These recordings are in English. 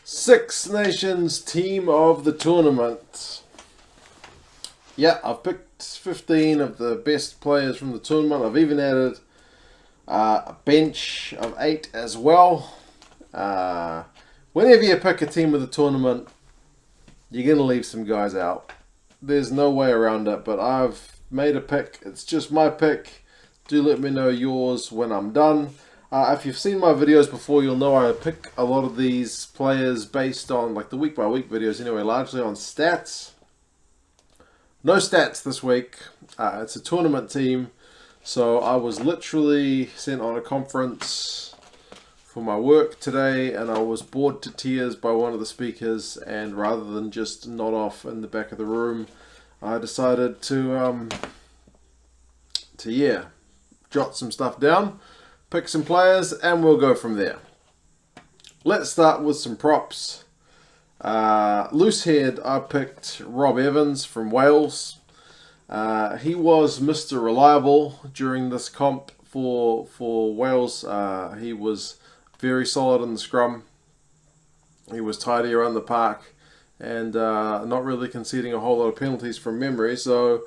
Six Nations team of the tournament. Yeah, I've picked 15 of the best players from the tournament. I've even added a bench of 8 as well. Whenever you pick a team of the tournament, you're going to leave some guys out. There's no way around it, but I've made a pick. It's just my pick. Do let me know yours when I'm done. If you've seen my videos before, you'll know I pick a lot of these players based on like the week by week videos anyway, largely on stats. No stats this week. It's a tournament team, so I was literally sent on a conference for my work today, and I was bored to tears by one of the speakers, and rather than just nod off in the back of the room, I decided to jot some stuff down, pick some players, and we'll go from there. Let's start with some props. Loose head, I picked Rob Evans from Wales. He was Mr. Reliable during this comp for Wales. He was very solid in the scrum. He was tidy around the park and not really conceding a whole lot of penalties from memory. So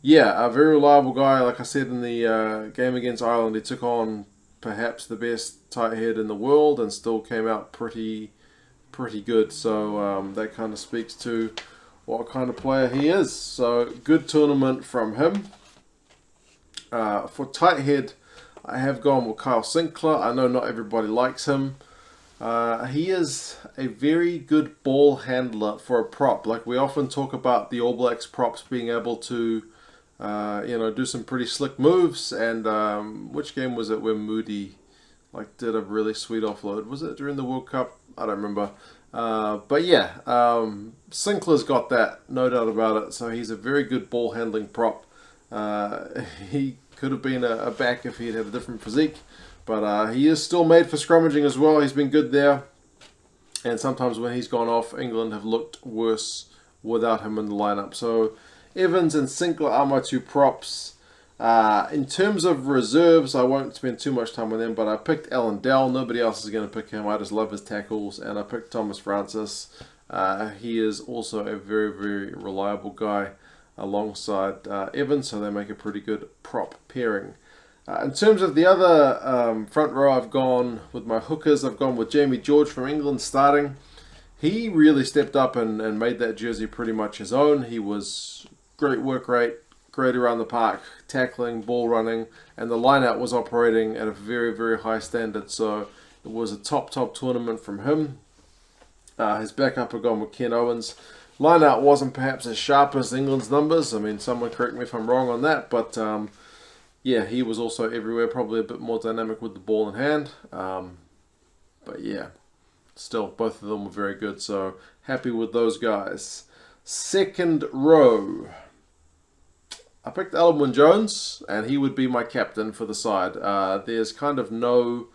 yeah, a very reliable guy. Like I said in the game against Ireland, he took on perhaps the best tight head in the world and still came out pretty good. So that kind of speaks to what kind of player he is. So good tournament from him. For tight head, I have gone with Kyle Sinclair. I know not everybody likes him. He is a very good ball handler for a prop. Like we often talk about the All Blacks props being able to do some pretty slick moves. And which game was it where Moody did a really sweet offload? Was it during the World Cup? I don't remember. But yeah, Sinclair's got that, no doubt about it. So he's a very good ball handling prop. He could have been a back if he had a different physique. But he is still made for scrummaging as well. He's been good there. And sometimes when he's gone off, England have looked worse without him in the lineup. So Evans and Sinclair are my two props. In terms of reserves, I won't spend too much time with them, but I picked Alan Dell. Nobody else is going to pick him. I just love his tackles. And I picked Thomas Francis. He is also a very, very reliable guy alongside Evans, so they make a pretty good prop pairing. In terms of the other front row, I've gone with my hookers. I've gone with Jamie George from England starting. He really stepped up and made that jersey pretty much his own. He was great work rate, great around the park, tackling, ball running, and the line-out was operating at a very, very high standard. So it was a top tournament from him. His backup had gone with Ken Owens. Line-out wasn't perhaps as sharp as England's numbers. I mean, someone correct me if I'm wrong on that, but yeah, he was also everywhere, probably a bit more dynamic with the ball in hand. But yeah, still, both of them were very good, so happy with those guys. Second row, I picked Alwyn Jones, and he would be my captain for the side. There's kind of no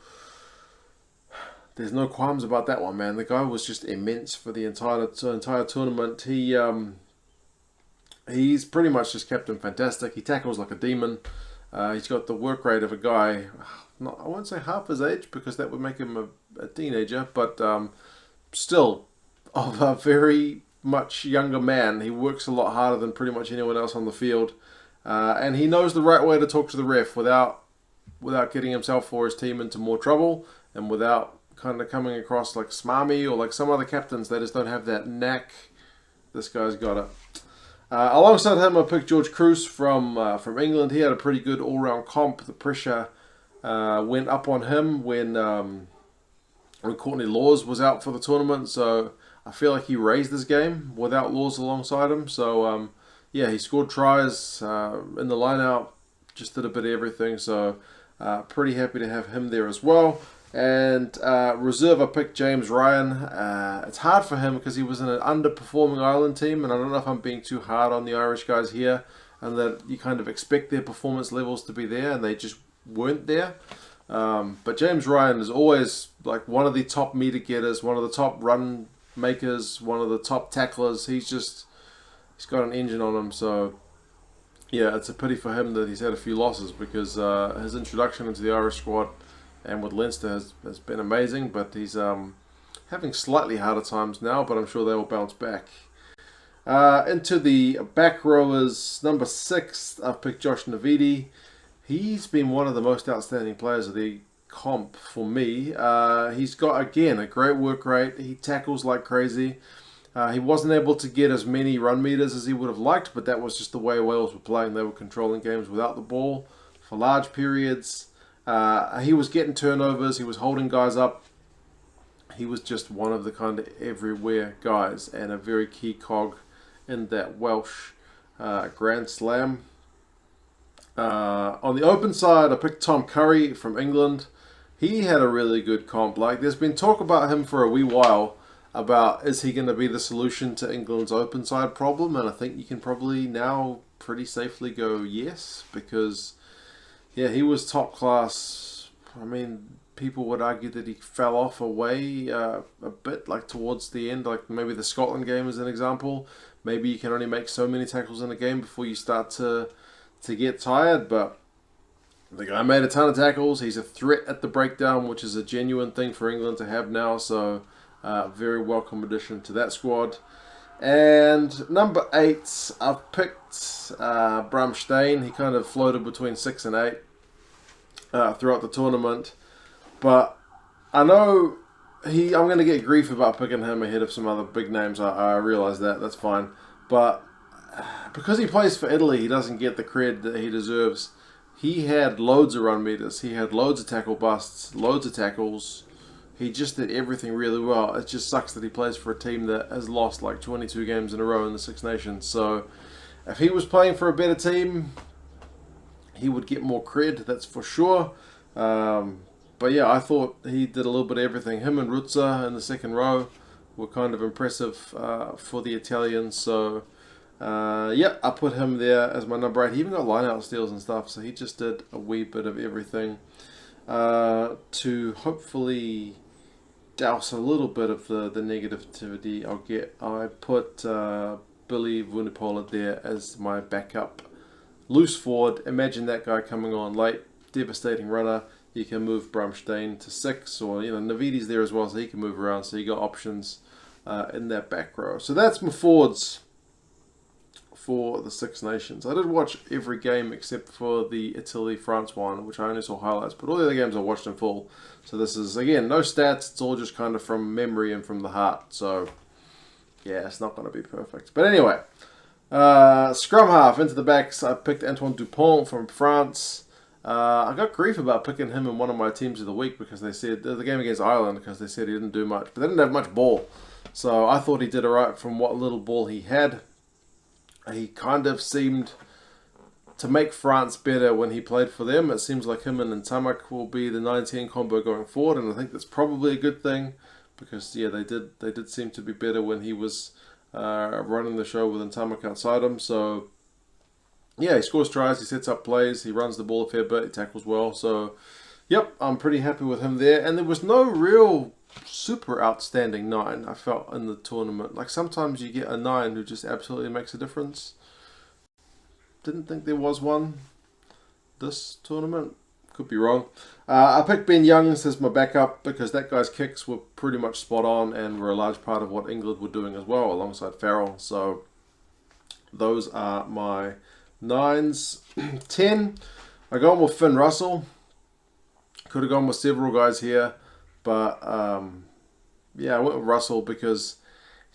qualms about that one, man. The guy was just immense for the entire tournament. He's pretty much just captain fantastic. He tackles like a demon. He's got the work rate of a guy, I won't say half his age because that would make him a teenager, but still of a very much younger man. He works a lot harder than pretty much anyone else on the field. And he knows the right way to talk to the ref without getting himself or his team into more trouble, and without kind of coming across like smarmy or like some other captains. They just don't have that knack. This guy's got it. Alongside him, I picked George Cruz from England. He had a pretty good all-round comp. The pressure went up on him when Courtney Laws was out for the tournament. So I feel like he raised this game without Laws alongside him. So yeah, he scored tries in the line-out, just did a bit of everything. So pretty happy to have him there as well. And reserve, I picked James Ryan. It's hard for him because he was in an underperforming Ireland team, and I don't know if I'm being too hard on the Irish guys here, and that you kind of expect their performance levels to be there, and they just weren't there. But James Ryan is always like one of the top meter getters, one of the top run makers, one of the top tacklers. He's got an engine on him, so yeah, it's a pity for him that he's had a few losses because his introduction into the Irish squad and with Leinster has been amazing, but he's having slightly harder times now, but I'm sure they will bounce back. Into the back rowers, number 6, I've picked Josh Navidi. He's been one of the most outstanding players of the comp for me. He's got, again, a great work rate. He tackles like crazy. He wasn't able to get as many run meters as he would have liked, but that was just the way Wales were playing. They were controlling games without the ball for large periods. He was getting turnovers. He was holding guys up. He was just one of the kind of everywhere guys and a very key cog in that Welsh Grand Slam. On the open side, I picked Tom Curry from England. He had a really good comp. Like, there's been talk about him for a wee while about is he going to be the solution to England's open side problem, and I think you can probably now pretty safely go yes, because yeah, he was top class. I mean, people would argue that he fell off away a bit, like towards the end, like maybe the Scotland game is an example. Maybe you can only make so many tackles in a game before you start to get tired, but the guy made a ton of tackles. He's a threat at the breakdown, which is a genuine thing for England to have now, so very welcome addition to that squad. And number 8, I've picked Bram Steyn. He kind of floated between 6 and 8 throughout the tournament, but I know I'm going to get grief about picking him ahead of some other big names. I realise that. That's fine. But because he plays for Italy, he doesn't get the cred that he deserves. He had loads of run meters. He had loads of tackle busts, loads of tackles. He just did everything really well. It just sucks that he plays for a team that has lost like 22 games in a row in the Six Nations. So if he was playing for a better team, he would get more cred, that's for sure. But yeah, I thought he did a little bit of everything. Him and Rutzer in the second row were kind of impressive for the Italians. So yeah, I put him there as my number 8. He even got line-out steals and stuff, so he just did a wee bit of everything to hopefully douse a little bit of the negativity I'll get. I put Billy Vunipola there as my backup loose forward. Imagine that guy coming on late, devastating runner. You can move Bram Steyn to 6, or Navidi's there as well, so he can move around. So you got options in that back row. So that's my forwards for the Six Nations. I did watch every game except for the Italy-France one, which I only saw highlights, but all the other games I watched in full. So this is, again, no stats. It's all just kind of from memory and from the heart. So yeah, it's not going to be perfect. But anyway, scrum half into the backs. I picked Antoine Dupont from France. I got grief about picking him in one of my teams of the week because they said the game against Ireland, because they said he didn't do much, but they didn't have much ball. So I thought he did alright from what little ball he had. He kind of seemed to make France better when he played for them. It seems like him and Ntamak will be the 9-10 combo going forward, and I think that's probably a good thing because yeah, they did seem to be better when he was running the show with Ntamak outside him. So yeah, he scores tries, he sets up plays, he runs the ball a fair bit, he tackles well. So yep, I'm pretty happy with him there. And there was no real super outstanding 9 I felt in the tournament. Like sometimes you get a 9 who just absolutely makes a difference. Didn't think there was one this tournament. Could be wrong. I picked Ben Youngs as my backup because that guy's kicks were pretty much spot on and were a large part of what England were doing as well alongside Farrell. So those are my 9s. 10, I gone with Finn Russell. Could have gone with several guys here, but yeah, I went with Russell because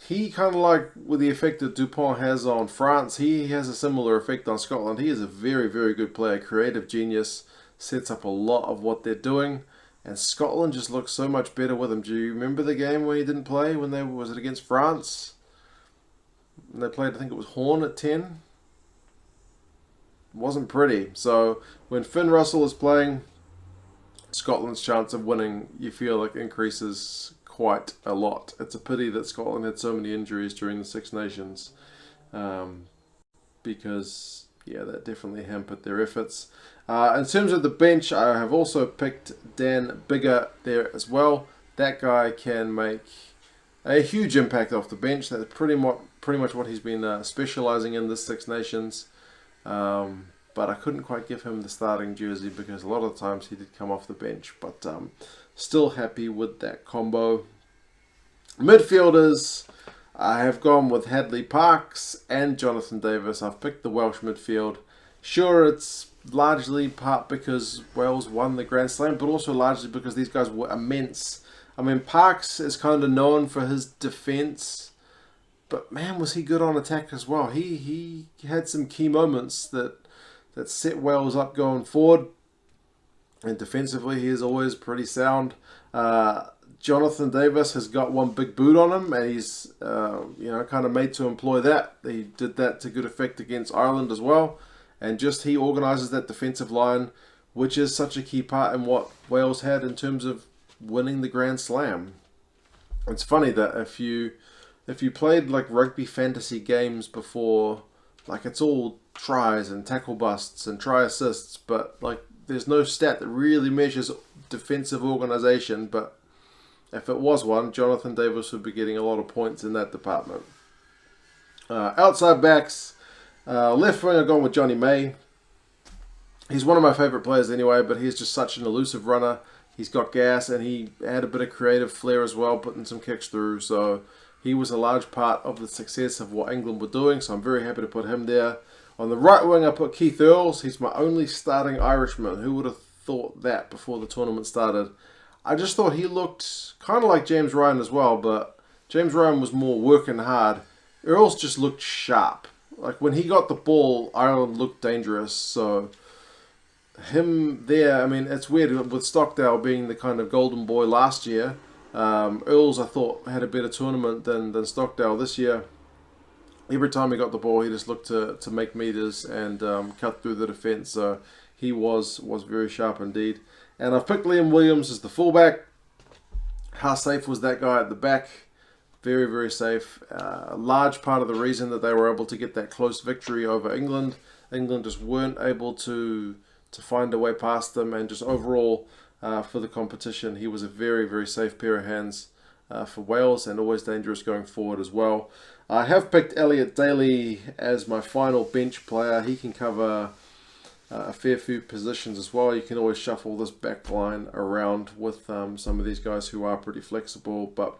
he kind of, like with the effect that Dupont has on France, he has a similar effect on Scotland. He is a very, very good player, creative genius, sets up a lot of what they're doing, and Scotland just looks so much better with him. Do you remember the game where he didn't play? Was it against France? And they played, I think it was Horn at 10. Wasn't pretty. So when Finn Russell is playing, Scotland's chance of winning, you feel like, increases quite a lot. It's a pity that Scotland had so many injuries during the Six Nations because yeah, that definitely hampered their efforts. In terms of the bench, I have also picked Dan Biggar there as well. That guy can make a huge impact off the bench. That's pretty much what he's been specialising in this Six Nations. But I couldn't quite give him the starting jersey because a lot of the times he did come off the bench. But still happy with that combo. Midfielders, I have gone with Hadley Parkes and Jonathan Davis. I've picked the Welsh midfield. Sure, it's largely part because Wales won the Grand Slam, but also largely because these guys were immense. I mean, Parkes is kind of known for his defence, but man, was he good on attack as well. He had some key moments that set Wales up going forward. And defensively, he is always pretty sound. Jonathan Davis has got one big boot on him, and he's kind of made to employ that. He did that to good effect against Ireland as well. And just he organises that defensive line, which is such a key part in what Wales had in terms of winning the Grand Slam. It's funny that if you played like rugby fantasy games before, like it's all tries and tackle busts and try assists, but like there's no stat that really measures defensive organisation. But if it was one, Jonathan Davis would be getting a lot of points in that department. Outside backs, left wing, I've gone with Johnny May. He's one of my favourite players anyway, but he's just such an elusive runner. He's got gas, and he had a bit of creative flair as well, putting some kicks through. So he was a large part of the success of what England were doing, so I'm very happy to put him there. On the right wing, I put Keith Earls. He's my only starting Irishman. Who would have thought that before the tournament started? I just thought he looked kind of like James Ryan as well, but James Ryan was more working hard. Earls just looked sharp. Like when he got the ball, Ireland looked dangerous. So him there, I mean, it's weird with Stockdale being the kind of golden boy last year. Earls, I thought, had a better tournament than Stockdale this year. Every time he got the ball, he just looked to make meters and cut through the defence. So he was very sharp indeed. And I've picked Liam Williams as the fullback. How safe was that guy at the back? Very, very safe. A large part of the reason that they were able to get that close victory over England. England just weren't able to find a way past them. And just overall, for the competition, he was a very, very safe pair of hands for Wales, and always dangerous going forward as well. I have picked Elliot Daly as my final bench player. He can cover a fair few positions as well. You can always shuffle this back line around with some of these guys who are pretty flexible, but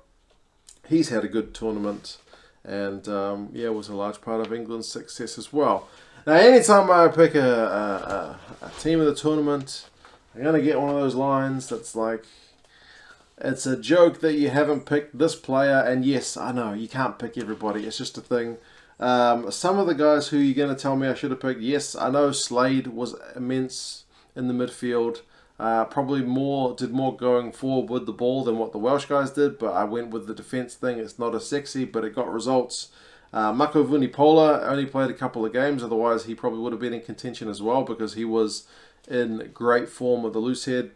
he's had a good tournament, and was a large part of England's success as well. Now, anytime I pick a team of the tournament, I'm going to get one of those lines that's like, it's a joke that you haven't picked this player, and yes, I know, you can't pick everybody, it's just a thing. Some of the guys who you're going to tell me I should have picked, yes, I know Slade was immense in the midfield. Probably did more going forward with the ball than what the Welsh guys did, but I went with the defence thing. It's not as sexy, but it got results. Mako Vunipola only played a couple of games, otherwise he probably would have been in contention as well because he was in great form with the loose head.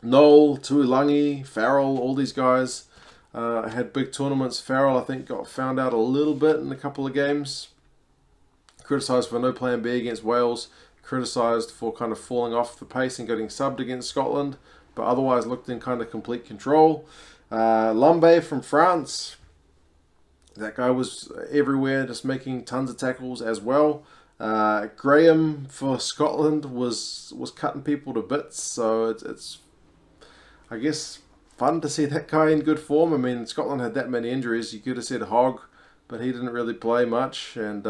Noel, Tuilangi, Farrell, all these guys had big tournaments. Farrell, I think, got found out a little bit in a couple of games. Criticised for no plan B against Wales. Criticised for kind of falling off the pace and getting subbed against Scotland. But otherwise looked in kind of complete control. Lambe from France. That guy was everywhere, just making tons of tackles as well. Graham for Scotland was cutting people to bits. So it's I guess, fun to see that guy in good form. I mean, Scotland had that many injuries. You could have said Hogg, but he didn't really play much. And,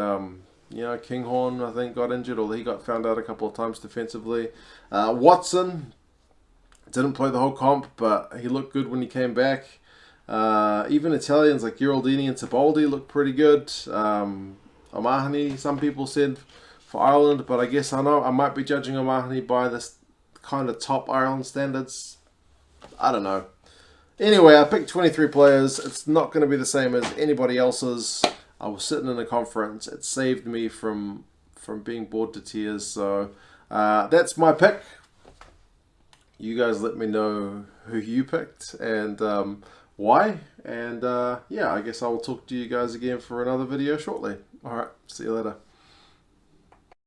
Kinghorn, I think, got injured, or he got found out a couple of times defensively. Watson didn't play the whole comp, but he looked good when he came back. Even Italians like Giraldini and Tibaldi looked pretty good. O'Mahony, some people said, for Ireland, but I guess I might be judging O'Mahony by this kind of top Ireland standards. I don't know. Anyway, I picked 23 players. It's not going to be the same as anybody else's. I was sitting in a conference. It saved me from being bored to tears. So that's my pick. You guys let me know who you picked and why. And I guess I will talk to you guys again for another video shortly. Alright, see you later.